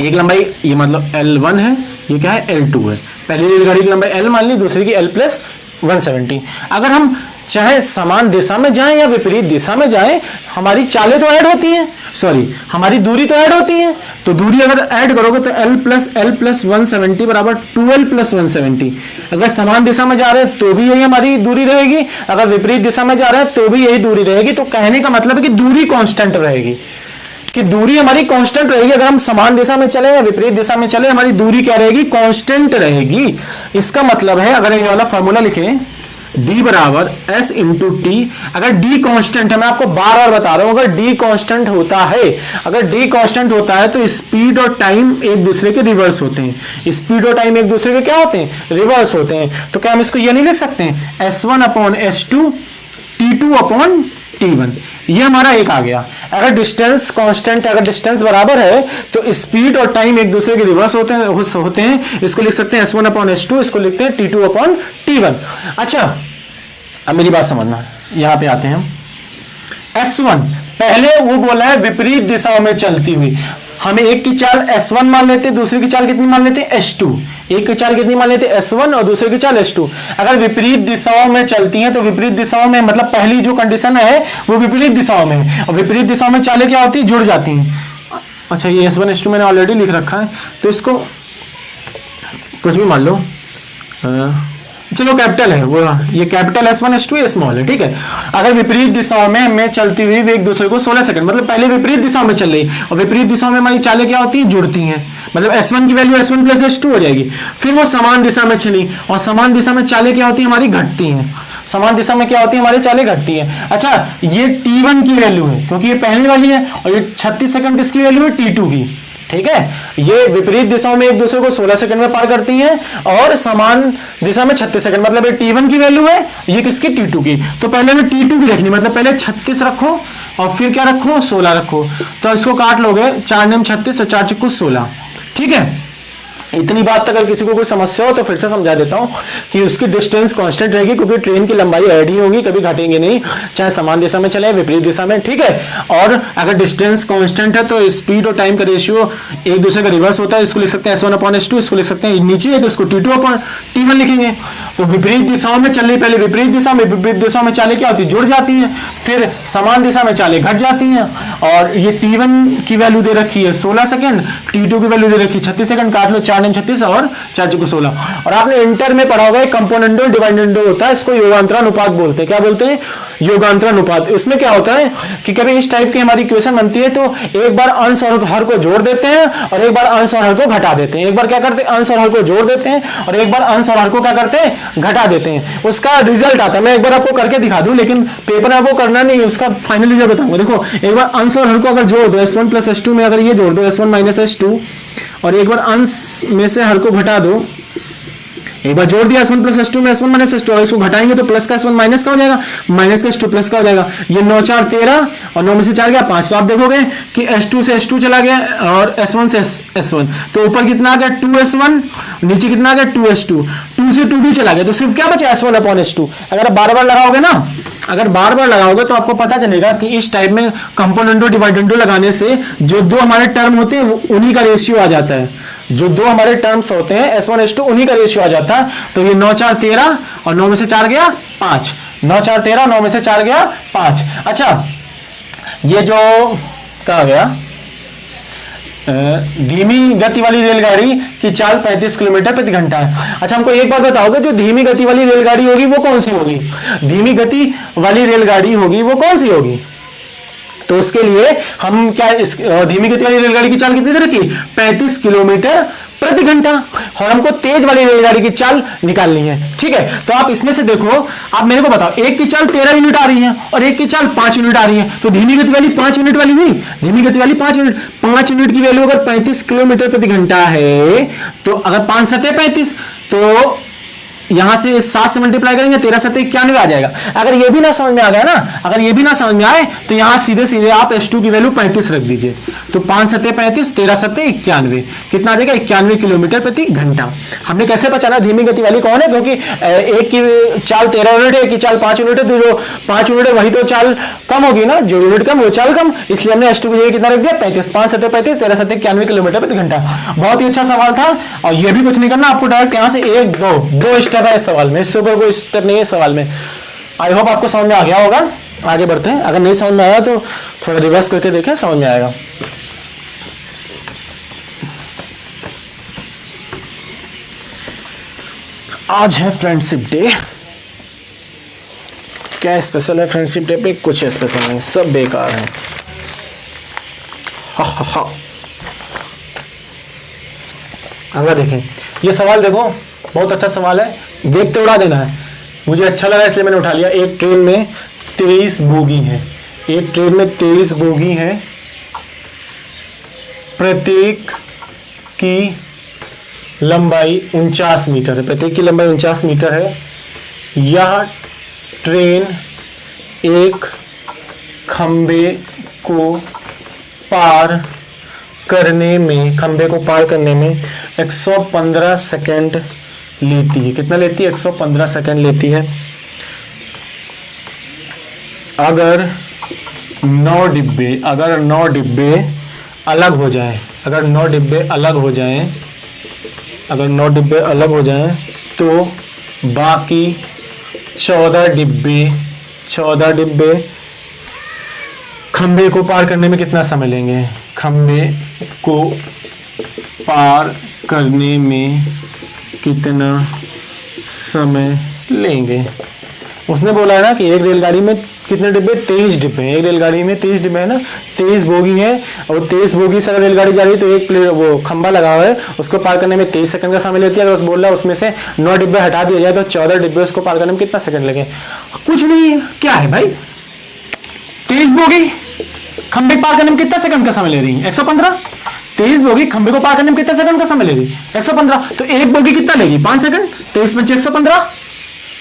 एक लंबाई ये मतलब L1 है, ये क्या है L2 है। पहली रेलगाड़ी की लंबाई L मान ली, दूसरी की L प्लस 170। अगर हम चाहे समान दिशा में जाएं या विपरीत दिशा में जाएं, हमारी चालें तो ऐड होती हैं, हमारी दूरी तो ऐड होती है। तो दूरी अगर ऐड करोगे तो L प्लस 170 बराबर 2L प्लस 170। अगर समान दिशा में जा रहे हैं तो भी यही हमारी दूरी रहेगी, अगर विपरीत दिशा में जा रहे हैं तो भी यही दूरी रहेगी। तो कहने का मतलब है कि दूरी कांस्टेंट रहेगी। कि दूरी हमारी कांस्टेंट रहेगी। अगर हम समान दिशा में चले या विपरीत दिशा में चले, हमारी दूरी क्या रहेगी? कांस्टेंट रहेगी। इसका मतलब है अगर ये वाला फॉर्मूला लिखें d बराबर s इंटू टी, अगर d कांस्टेंट है, मैं आपको बार बार बता रहा हूं, अगर d कांस्टेंट होता है, अगर d कांस्टेंट होता है तो स्पीड और टाइम एक दूसरे के रिवर्स होते हैं। स्पीड और टाइम एक दूसरे के क्या होते हैं? रिवर्स होते हैं। तो क्या हम इसको ये नहीं लिख सकते हैं s1 upon s2 t2 upon t1? ये हमारा एक आ गया। अगर डिस्टेंस कांस्टेंट, अगर डिस्टेंस बराबर है तो स्पीड और टाइम एक दूसरे के रिवर्स होते हैं। इसको लिख सकते हैं s1 अपॉन s2, इसको लिखते हैं t2 अपॉन t1। अच्छा, अब मेरी बात समझना, यहां पे आते हैं हम। s1 पहले वो बोला है विपरीत दिशाओं में चलती हुई, हमें एक की चाल s1 मान लेते हैं, दूसरे की चाल कितनी मान लेते हैं? s2। एक की चाल कितनी मान लेते हैं? s1 और दूसरे की चाल s2। अगर विपरीत दिशाओं में चलती हैं तो विपरीत दिशाओं में मतलब पहली जो कंडीशन है वो विपरीत दिशाओं में है, और विपरीत दिशाओं में चालें क्या होती है? जुड़ जाती हैं। अच्छा, ये s1 s2 मैंने ऑलरेडी लिख रखा है, तो इसको कुछ भी मान लो, चलो कैपिटल है वो, ये कैपिटल S1 S2 ये स्मॉल है, ठीक है। अगर विपरीत दिशाओं में चलती हुई वे एक दूसरे को 16 सेकंड, मतलब पहले विपरीत दिशाओं में चल रही, और विपरीत दिशाओं में हमारी चालें क्या होती हैं? जुड़ती हैं। मतलब S1 की वैल्यू S1 प्लस S2 हो जाएगी। फिर वो समान दिशा में चली, और समान दिशा में चालें क्या होती है? हमारी घटती हैं। समान दिशा में क्या होती है? हमारी चालें घटती हैं। अच्छा, ये T1 की वैल्यू है क्योंकि ये पहली वाली है, और ये 36 सेकंड किसकी वैल्यू है? T2 की, ठीक है। ये विपरीत दिशाओं में एक दूसरे को 16 सेकंड में पार करती हैं, और समान दिशा में 36 सेकंड, मतलब ये T1 की वैल्यू है, ये किसकी? T2 की। तो पहले हमें T2 की रखनी, मतलब पहले 36 रखो और फिर क्या रखो? 16 रखो। तो इसको काट लोगे, 4 9 36 और 4 चक्कू 16, ठीक है। इतनी बात तक अगर किसी को कोई समस्या हो तो फिर से समझा देता हूं कि उसकी डिस्टेंस कांस्टेंट रहेगी, क्योंकि ट्रेन की लंबाई ऐड ही होगी, कभी घटेंगे नहीं, चाहे समान दिशा में चले विपरीत दिशा में, ठीक है। और अगर डिस्टेंस कांस्टेंट है तो स्पीड और टाइम का रेशियो एक दूसरे का रिवर्स होता है। इसको लिख सकते हैं s1 अपॉन s2, इसको लिख सकते हैं नीचे है तो इसको t2 अपॉन t1 लिखेंगे। तो विपरीत दिशाओं में चल रही, पहले विपरीत दिशा में, विपरीत दिशाओं में चालें क्या होती है? जुड़ जाती हैं, फिर समान दिशा में चालें घट जाती हैं। और ये T1 की वैल्यू दे रखी है 16 सेकंड, T2 की वैल्यू दे रखी है 36 सेकंड, काट लो, 4 9 36 और 4 चौको 16। और आपने इंटर में पढ़ा होगा कंपोनेंडो डिवाइडेंडो होता है, इसको योगांतरानुपात बोलते हैं। क्या बोलते हैं? योगांतरानुपात। इसमें क्या होता है कि कभी इस टाइप की हमारी इक्वेशन बनती है तो एक बार अंश और हर को जोड़ देते हैं, और एक बार अंश और हर को घटा देते हैं। एक बार क्या करते हैं? अंश और हर को जोड़ देते हैं, और एक बार अंश और हर को क्या करते हैं? घटा देते हैं। उसका रिजल्ट आता है, मैं एक बार आपको करके दिखा दूं, लेकिन पेपर में आपको करना नहीं है, उसका फाइनल रिजल्ट बताऊंगा। देखो, एक बार अंश और हर को अगर जोड़ दो, s1 प्लस s2 में अगर ये जोड़ दो s1 माइनस s2, और एक बार अंश में से हर को घटा दो, एक बार जोड़ दिया s1 प्लस s2 में s1 माइनस s2, और इसको घटाएंगे तो प्लस का s1 माइनस का हो जाएगा, माइनस का s2 प्लस का हो जाएगा। ये 9 4 13 और 9 में से 4 गया 5। तो आप देखोगे कि s2 से s2 चला गया और s1 से s1, तो ऊपर कितना आ गया? 2s1, नीचे कितना आ गया? 2s2, 2 से 2 भी चला गया, तो सिर्फ क्या बचा? s1 upon s2। अगर आप बार बार लगाओगे ना, अगर बार बार लगाओगे तो आपको पता चलेगा कि इस टाइप में कंपोनेंडो डिवाइडेंडो लगाने से जो दो हमारे टर्म होते हैं उन्हीं का रेशियो आ जाता है। जो दो हमारे टर्म्स होते हैं s1 s2, उन्हीं का रेशियो आ जाता है। तो ये 9 4 13 और 9 में से 4 गया 5, 9 4 13 9 में से 4 गया 5। अच्छा, ये जो कहा गया धीमी गति वाली रेलगाड़ी की चाल 35 किलोमीटर प्रति घंटा है। अच्छा, हमको एक बात बताओगे, जो धीमी गति वाली रेलगाड़ी होगी वो कौन सी होगी? धीमी गति वाली रेलगाड़ी होगी वो कौन सी होगी? तो उसके लिए हम क्या, इस धीमी गति वाली रेलगाड़ी की चाल कितनी दे रखी? 35 किलोमीटर प्रति घंटा। और हमको तेज वाली रेलगाड़ी की चाल निकालनी है, ठीक है। तो आप इसमें से देखो, आप मेरे को बताओ, एक की चाल 13 यूनिट आ रही है और एक की चाल 5 यूनिट आ रही है, तो धीमी गति वाली 5 यूनिट वाली हुई, धीमी गति वाली 5 यूनिट। 5 यूनिट की वैल्यू अगर 35 किलोमीटर प्रति घंटा है, तो अगर 5 सतह 35, तो यहां से 7 से मल्टीप्लाई करेंगे, 13 सतह 91 आ जाएगा। अगर ये भी ना समझ में आ गया ना, अगर ये भी ना समझ में आए, तो यहां सीधे सीधे आप s2 की वैल्यू 35 रख दीजिए। तो 5 सतह 35, 13 सतह 91, कितना आ जाएगा? 91 किलोमीटर प्रति घंटा। हमने कैसे पहचाना धीमी गति वाली कौन है? क्योंकि एक की चाल 13 यूनिट है, एक की चाल 5 यूनिट है, तो जो 5 यूनिट है वही तो चाल कम होगी ना, जो यूनिट कम वो चाल कम, इसलिए हमने s2 की जगह कितना रख दिया? 35। 5 सतह 35, 13 सतह 91 किलोमीटर प्रति घंटा। बहुत ही अच्छा सवाल था, और ये भी कुछ नहीं करना, आपको डायरेक्ट यहाँ से 1 2 स्टेप है इस सवाल में, इससे ऊपर कोई स्टेप नहीं है सवाल में। आई होप आपको समझ में आ गया होगा। आगे बढ़ते हैं, अगर नहीं समझ में आया तो थोड़ा रिवर्स करके देखें, समझ में आएगा। आज है फ्रेंडशिप डे। क्या स्पेशल है फ्रेंडशिप डे पे? कुछ स्पेशल नहीं, सब बेकार है। अगला देखें, ये सवाल देखो, बहुत अच्छा सवाल है, देखते उड़ा देना है। मुझे अच्छा लगा इसलिए मैंने उठा लिया। एक ट्रेन में 23 बोगी है, एक ट्रेन में 23 बोगी है, प्रत्येक की लंबाई 49 मीटर है, प्रत्येक की लंबाई 49 मीटर है। यह ट्रेन एक खंबे को पार करने में 115 सेकंड लेती है। कितना लेती है? 115 सेकंड लेती है। अगर 9 डिब्बे अलग हो जाएं, अगर 9 डिब्बे अलग हो जाएं तो बाकी 14 डिब्बे खंबे को पार करने में कितना समय लेंगे? खंबे को पार करने में कितना समय लेंगे? उसने बोला है ना कि एक रेलगाड़ी में कितने डिब्बे? 23 डिब्बे हैं। एक रेलगाड़ी में 23 डिब्बे है ना, 23 बोगी है, और 23 बोगी से अगर रेलगाड़ी जा रही है तो एक प्लेट वो खंबा लगा हुआ है, उसको पार करने में 23 सेकंड का समय लेती है। अगर बोल रहा है उसमें से 9 डिब्बे हटा दिया जाए तो 14 डिब्बे उसको पार करने में कितना सेकंड लगे? कुछ नहीं, क्या है भाई, 23 बोगी खंबे पार करने में कितना सेकंड का समय ले रही है? 115। 23 बोगी खंबे को पार करने में कितना सेकंड का समय ले रही? 115। तो एक बोगी कितना लेगी? 5 सेकंड। 23 पंचे 115,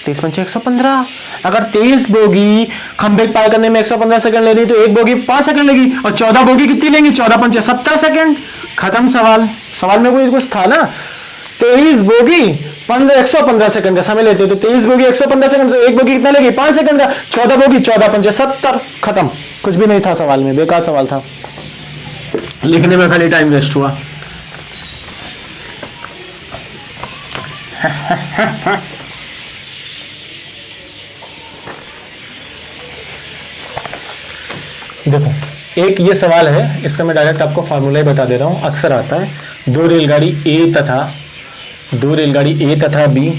23 पंचे 115। अगर 23 बोगी खंबे पार करने में 115 सेकंड ले रही तो एक बोगी 5 सेकंड लेगी, और 14 बोगी कितनी लेंगी? 14 पंचे 70 सेकंड। खत्म सवाल। सवाल में कोई कुछ था ना? 23 बोगी 115 सेकंड का समय लेते, तो 23 बोगी 115 सेकंड, तो एक बोगी कितना लेगी? 5 सेकंड का। 14 बोगी 14 पंचे 70। खत्म, कुछ भी नहीं था सवाल में, बेकार सवाल था, लिखने में खाली टाइम वेस्ट हुआ। देखो, एक ये सवाल है, इसका मैं डायरेक्ट आपको फार्मूला ही बता दे रहा हूं, अक्सर आता है। दो रेलगाड़ी ए तथा बी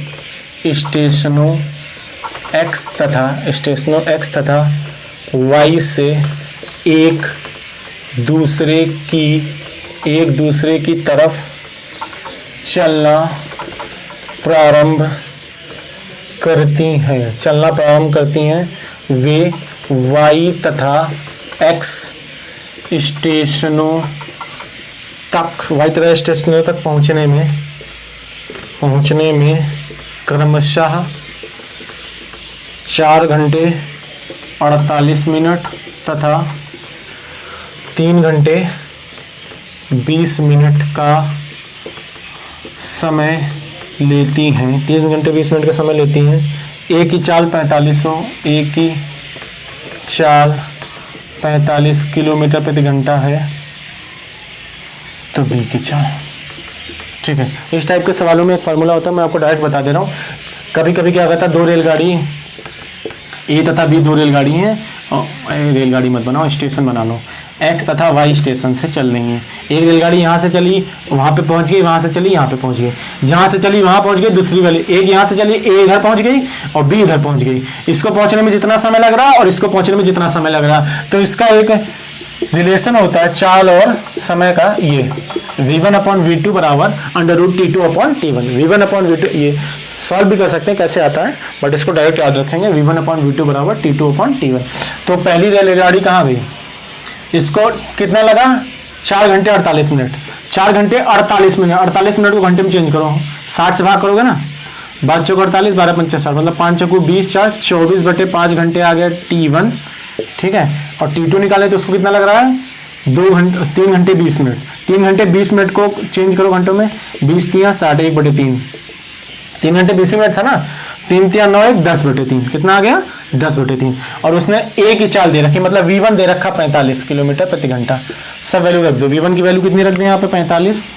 स्टेशनों एक्स तथा वाई से एक दूसरे की तरफ चलना प्रारंभ करती हैं। वे वाई तथा एक्स स्टेशनों तक पहुंचने में क्रमशः 4 घंटे 48 मिनट तथा 3 घंटे 20 मिनट का समय लेती हैं। 3 घंटे 20 मिनट का समय लेती हैं। ए की चाल 45 किलोमीटर प्रति घंटा है, तो बी की चाल। ठीक है, इस टाइप के सवालों में एक फार्मूला होता है, मैं आपको डायरेक्ट बता दे रहा हूँ। कभी कभी क्या कहता है, दो रेलगाड़ी ए तथा बी, दो रेलगाड़ी हैं, और रेलगाड़ी मत बनाओ, स्टेशन बना लो। एक्स तथा वाई स्टेशन से चल रही है। एक रेलगाड़ी यहाँ से चली, वहाँ पे पहुँच गई, वहाँ से चली, यहाँ पे पहुँच गई, यहाँ से चली, वहाँ पहुँच गई। दूसरी वाली एक यहाँ से चली, ए इधर पहुँच गई और बी इधर पहुँच गई। इसको पहुँचने में जितना समय लग रहा और इसको पहुँचने में जितना समय लग रहा, तो इसका एक रिलेशन होता है चाल और समय का। ये v1/v2 बराबर √T2/T1। v1/v2 ये सॉल्व भी कर सकते हैं कैसे आता है, बट इसको डायरेक्ट याद रखेंगे। v1/v2 बराबर T2/T1। तो पहली रेलगाड़ी कहाँ गई? इसको कितना लगा? 4 घंटे 48 मिनट। 4 घंटे 48 मिनट, 48 मिनट को घंटे में चेंज करो, 60 से भाग करोगे ना, 5 चौक 48, 12 पंचे 60, मतलब 5 चौक 20, 4 24/5 घंटे आ गया T1। ठीक है, और T2 निकाले तो उसको कितना लग रहा है? 3 घंटे 20 मिनट। 3 घंटे 20 मिनट को चेंज करो घंटों में, 20 3 60, 1/3। 3 घंटे 20 मिनट था ना, 3 3 9 1 10/3, कितना आ गया? 10/3। और उसने ए की चाल दे रखी, मतलब v1 दे रखा 45 किलोमीटर प्रति घंटा। सब वैल्यू रख दो। v1 की वैल्यू कितनी रख दें यहाँ पे? 45।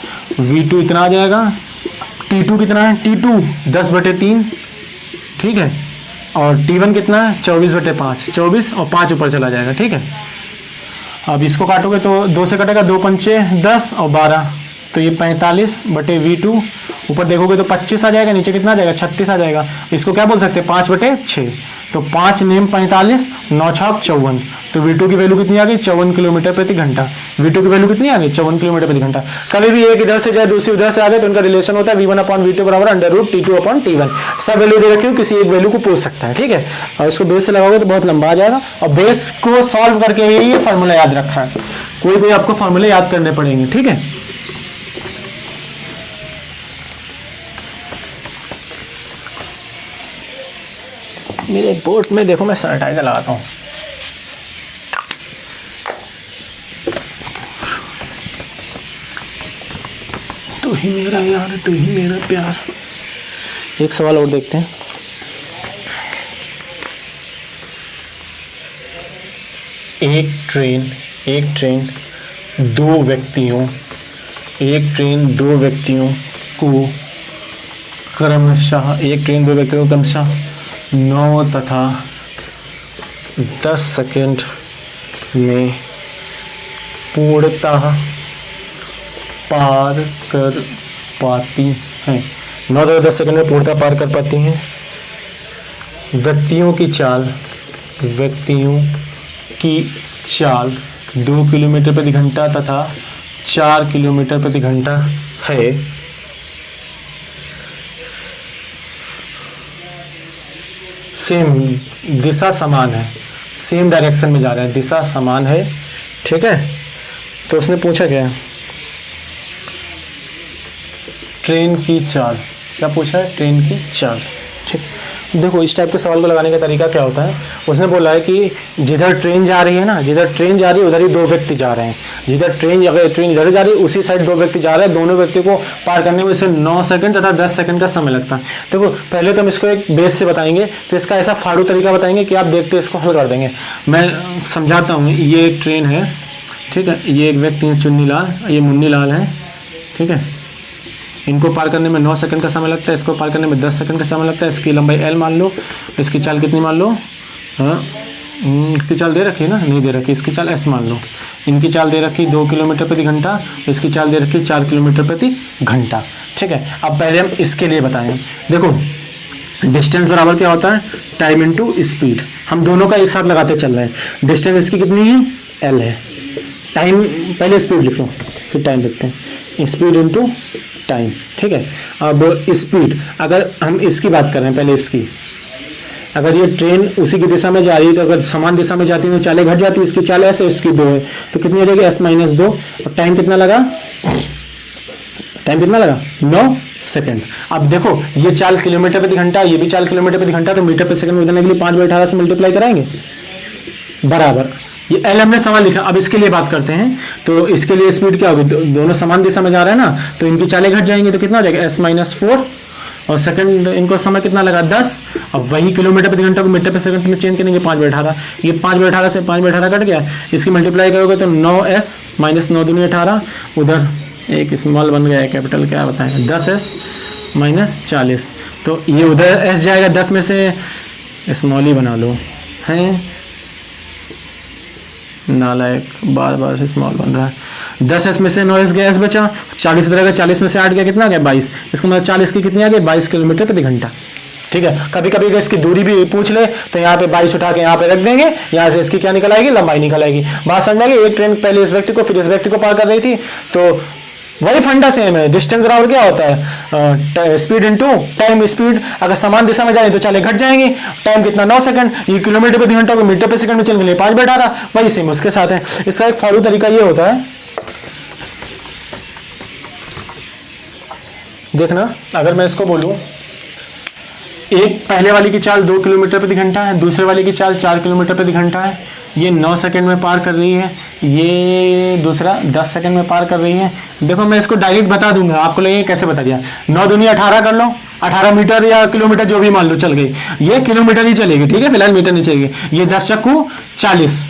v2 इतना आ जाएगा। t2 कितना है? t2 10/3। ठीक है, और t1 कितना है? 24/5। 24 और 5 ऊपर चला जाएगा। ठीक है, अब इसको काटोगे तो 2 से कटेगा, 2 पंचे 10 और 12, तो ये 45/v2। ऊपर देखोगे तो 25 आ जाएगा, नीचे कितना आ जाएगा? 36 आ जाएगा। इसको क्या बोल सकते हैं? 5/6। तो 5 नेम 45, 9 छाक 54, तो V2 की वैल्यू कितनी आ गई 54 किलोमीटर प्रति घंटा। V2 की वैल्यू कितनी आ गई 54 किलोमीटर प्रति घंटा। कभी भी एक इधर से जाए दूसरी उधर से आ गए तो उनका रिलेशन होता है V1/V2 बराबर √T2/T1। सब वैल्यू दे रखी हो, किसी एक वैल्यू को पूछ सकता है, ठीक है। और इसको बेस से लगाओगे तो बहुत लंबा आ जाएगा, और बेस को सॉल्व करके ही ये फॉर्मूला याद रखा है। कोई आपको फॉर्मूले याद करने पड़ेंगे, ठीक है। मेरे बोर्ड में देखो मैं सैनिटाइजर लगाता हूँ। तू ही मेरा यार, तू ही मेरा प्यार। एक सवाल और देखते हैं। एक ट्रेन दो व्यक्तियों को क्रमशः 9 तथा 10 सेकंड में पूर्णतः पार कर पाती हैं। 9 तथा 10 सेकंड में पूर्णतः पार कर पाती हैं। व्यक्तियों की चाल 2 किलोमीटर प्रति घंटा तथा 4 किलोमीटर प्रति घंटा है। सेम दिशा समान है, सेम डायरेक्शन में जा रहे हैं, दिशा समान है, ठीक है। तो उसने पूछा क्या, ट्रेन की चाल, क्या पूछा है, ट्रेन की चाल, ठीक। देखो इस टाइप के सवाल को लगाने का तरीका क्या होता है, उसने बोला है कि जिधर ट्रेन जा रही है ना, जिधर ट्रेन जा रही है उधर ही दो व्यक्ति जा रहे हैं। जिधर ट्रेन इधर जा रही है उसी साइड दो व्यक्ति जा रहे हैं। दोनों व्यक्ति को पार करने में इसे 9 सेकंड तथा 10 सेकंड का समय लगता है। देखो पहले तो हम इसको एक बेस से बताएंगे, फिर इसका ऐसा फाड़ू तरीका बताएंगे कि आप देखते इसको हल कर देंगे। मैं समझाता हूँ। ये एक ट्रेन है, ठीक है। ये एक व्यक्ति है चुन्नी लाल, ये मुन्नी लाल है, ठीक है। इनको पार करने में 9 सेकंड का समय लगता है, इसको पार करने में 10 सेकंड का समय लगता है। इसकी लंबाई L मान लो, इसकी चाल कितनी मान लो, हाँ इसकी चाल दे रखी है ना, नहीं दे रखी, इसकी चाल S मान लो। इनकी चाल दे रखी 2 किलोमीटर प्रति घंटा, इसकी चाल दे रखी 4 किलोमीटर प्रति घंटा, ठीक है। अब पहले हम इसके लिए बताएं। देखो डिस्टेंस बराबर क्या होता है, टाइम इंटू स्पीड। हम दोनों का एक साथ लगाते चल रहे हैं। डिस्टेंस इसकी कितनी है, L है। टाइम, पहले स्पीड लिख लो फिर टाइम लिखते हैं, स्पीड इंटू टाइम, ठीक है। अब स्पीड, अगर हम इसकी बात कर रहे हैं, पहले इसकी, अगर ये ट्रेन उसी की दिशा में जा रही है तो अगर समान दिशा में जाती है तो चालें घट जाती है। इसकी चाल S है, इसकी 2 है, तो कितनी आ जाएगी S-2। और टाइम कितना लगा, 9 सेकंड। अब देखो ये चाल किलोमीटर प्रति घंटा, ये भी चाल किलोमीटर प्रति घंटा, तो मीटर प्रति सेकंड में बदलने के लिए 5/18 से मल्टीप्लाई कराएंगे, बराबर। ये L हमने समान लिखा। अब इसके लिए बात करते हैं, तो इसके लिए स्पीड क्या होगी, दोनों समान दिशा में जा रहे हैं ना, तो इनकी चालें घट जाएंगी, तो कितना हो जाएगा S-4। और सेकंड इनको समय कितना लगा, 10। अब वही किलोमीटर प्रति घंटा को मीटर प्रति सेकंड में चेंज करेंगे, 5/18। ये 5/18 से 5/18 कट गया, इसकी मल्टीप्लाई करोगे तो 9S - 9 दूनी 18, उधर एक स्मॉल बन गया है, कैपिटल क्या बताएं, 10S - 40। तो ये उधर S जाएगा, 10 में से स्मॉल ही बना लो, हैं नालायक, बार से स्मॉल बन रहा है। 10S में से 9S गया, S बचा, 40 रहेगा, 40 में से 8 गया, कितना गया, 22। इसका मतलब 40 की कितनी आ गई, 22 किलोमीटर प्रति घंटा, ठीक है। कभी कभी इसकी दूरी भी पूछ ले तो यहाँ पे 22 उठा के यहाँ पे रख देंगे, यहाँ से इसकी क्या निकल आएगी, लंबाई निकल आएगी। बात समझ में आएगी। एक ट्रेन पहले इस व्यक्ति को फिर इस व्यक्ति को पार कर रही थी, तो वही फंडा सेम है। डिस्टेंस बराबर क्या होता है, स्पीड इनटू टाइम। स्पीड अगर समान दिशा में जाए तो चालें घट जाएंगी। टाइम कितना, 9 सेकंड। ये किलोमीटर प्रति घंटा को मीटर प्रति सेकंड में चलने के लिए 5/18, वही सेम उसके साथ है। इसका एक फालतू तरीका ये होता है, देखना, अगर मैं इसको बोलूं, एक पहले वाली की चाल 2 किलोमीटर प्रति घंटा है, दूसरे वाली की चाल 4 किलोमीटर प्रति घंटा है। ये 9 सेकंड में पार कर रही है, ये दूसरा 10 सेकंड में पार कर रही है। देखो मैं इसको डायरेक्ट बता दूंगा, आपको लगेगा कैसे बता दिया। 9 दूनी 18 कर लो, 18 मीटर या किलोमीटर जो भी मान लो, चल गई। ये किलोमीटर ही चलेगी, ठीक है, फिलहाल मीटर नहीं चलेगी। ये 10 चक्कू 40,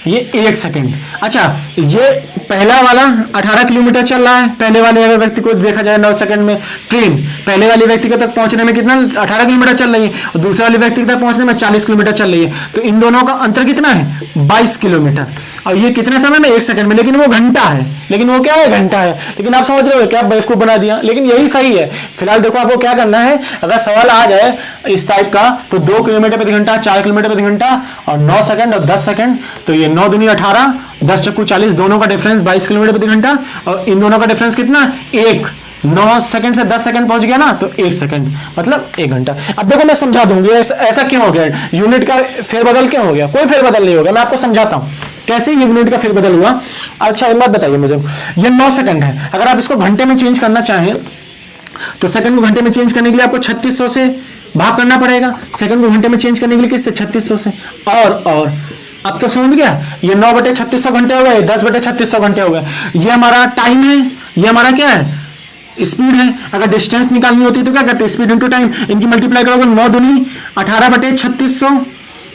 ये 1 सेकंड। अच्छा, ये पहला वाला 18 किलोमीटर चल रहा है, पहले वाले अगर व्यक्ति को देखा जाए 9 सेकंड में। ट्रेन पहले वाले व्यक्ति तक पहुंचने में कितना, 18 किलोमीटर चल रही है, और दूसरे वाले व्यक्ति तक पहुंचने में 40 किलोमीटर चल रही है। तो इन दोनों का अंतर कितना है, 22 किलोमीटर। और ये कितने समय में, 1 सेकंड में, लेकिन वो घंटा है, लेकिन वो क्या है, घंटा है। लेकिन आप समझ रहे हो क्या बेवकूफ बना दिया, लेकिन यही सही है। फिलहाल देखो आपको क्या करना है, अगर सवाल आ जाए इस टाइप का तो 2 किलोमीटर प्रति घंटा, 4 किलोमीटर प्रति घंटा और 9 सेकंड और 10 सेकंड, तो ये 9 दूनी 18, 10 चक्कू 40, दोनों का डिफरेंस 22 किलोमीटर प्रति घंटा, और इन दोनों का डिफरेंस कितना, 1। 9 सेकंड से 10 सेकंड पहुंच गया ना, तो 1 सेकंड मतलब 1 घंटा। अब देखो मैं समझा दूंगी ऐसा क्यों हो गया, यूनिट का फेरबदल क्यों हो गया। कोई फेरबदल नहीं होगा, मैं आपको समझाता हूं कैसे यूनिट का फेरबदल हुआ। अच्छा एक बात बताइए मुझे, ये 9 सेकंड है, अगर आप इसको घंटे में चेंज करना चाहें तो सेकंड को घंटे में चेंज करने के लिए आपको 3600 से भाग करना पड़ेगा, सेकंड को घंटे में चेंज करने के लिए किससे, 3600 से। और अब तो समझ गया, ये 9/3600 घंटे हो गए, 10/3600 घंटे हो गए। ये हमारा टाइम है, ये हमारा क्या है, स्पीड है। अगर डिस्टेंस निकालनी होती है तो क्या करते हैं, स्पीड इनटू टाइम, इनकी मल्टीप्लाई करोगे 9 दूनी 18/3600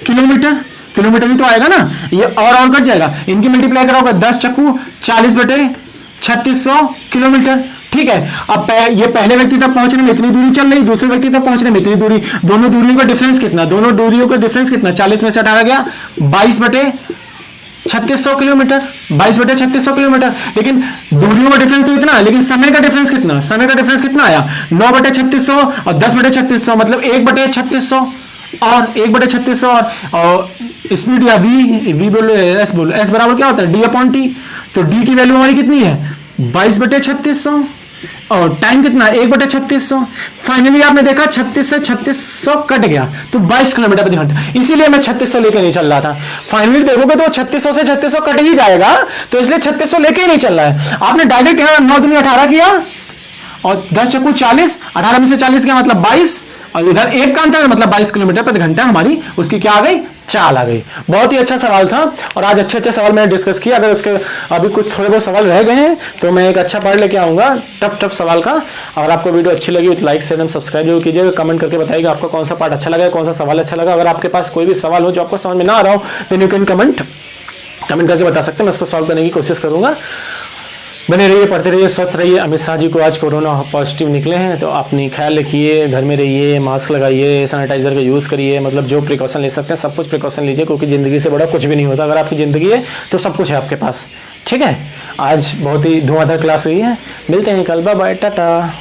किलोमीटर, किलोमीटर ही तो आएगा ना, ये और कट जाएगा। इनकी मल्टीप्लाई करोगे 10 चक्कू 40/3600 किलोमीटर, ठीक है। अब ये पहले व्यक्ति तक पहुंचने में इतनी दूरी चल रही, दूसरे व्यक्ति तक पहुंचने में इतनी दूरी, दोनों दूरियों का डिफरेंस कितना, दोनों दूरियों का डिफरेंस कितना, 40 में से 18 गया 22/3600 किलोमीटर, 22/3600 किलोमीटर। लेकिन दूरियों का डिफरेंस तो इतना है, लेकिन समय का डिफरेंस कितना, समय का डिफरेंस कितना आया, 9/3600 और 10/3600, मतलब 1/3600 और 1/3600 और स्पीड या वी बोलो एस बोलो, एस बराबर क्या होता है, d/t। तो d की वैल्यू हमारी कितनी है, 22/3600 और टाइम कितना, 1/3600। फाइनली आपने देखा 36 से 3600 कट गया तो 22 किलोमीटर प्रति घंटा, इसीलिए मैं 3600 लेके नहीं चल रहा था। फाइनली देखोगे तो 3600 से 3600 कट ही जाएगा, तो इसलिए 3600 लेके ही नहीं चल रहा है। आपने डायरेक्ट यहां 9 दूनी 18 किया और 10 चक्कू 40, 18 में से 40 गया मतलब 22, और इधर 1 का अंतर मतलब 22 किलोमीटर प्रति घंटा हमारी उसकी क्या आ गई, चाल आ गई। बहुत ही अच्छा सवाल था और आज अच्छे सवाल मैंने डिस्कस किया। अगर उसके अभी कुछ थोड़े बहुत सवाल रह गए हैं तो मैं एक अच्छा पार्ट लेके आऊंगा टफ सवाल का। अगर आपको वीडियो अच्छी लगी तो लाइक शेयर एंड सब्सक्राइब जरूर कीजिएगा, कमेंट करके बताइएगा आपको कौन सा पार्ट अच्छा लगा, कौन सा सवाल अच्छा लगा। अगर आपके पास कोई भी सवाल हो जो आपको समझ में ना आ रहा हो देन यू कैन कमेंट करके बता सकते हैं, मैं उसको सॉल्व करने की कोशिश करूंगा। बने रहिए, पढ़ते रहिए, स्वस्थ रहिए। अमित शाह जी को आज कोरोना पॉजिटिव निकले हैं, तो अपनी ख्याल रखिए, घर में रहिए, मास्क लगाइए, सैनिटाइजर का यूज़ करिए, मतलब जो प्रिकॉशन ले सकते हैं सब कुछ प्रिकॉशन लीजिए, क्योंकि ज़िंदगी से बड़ा कुछ भी नहीं होता। अगर आपकी ज़िंदगी है तो सब कुछ है आपके पास, ठीक है। आज बहुत ही धुआंधार क्लास हुई है, मिलते हैं कल, बाय बाय, टाटा।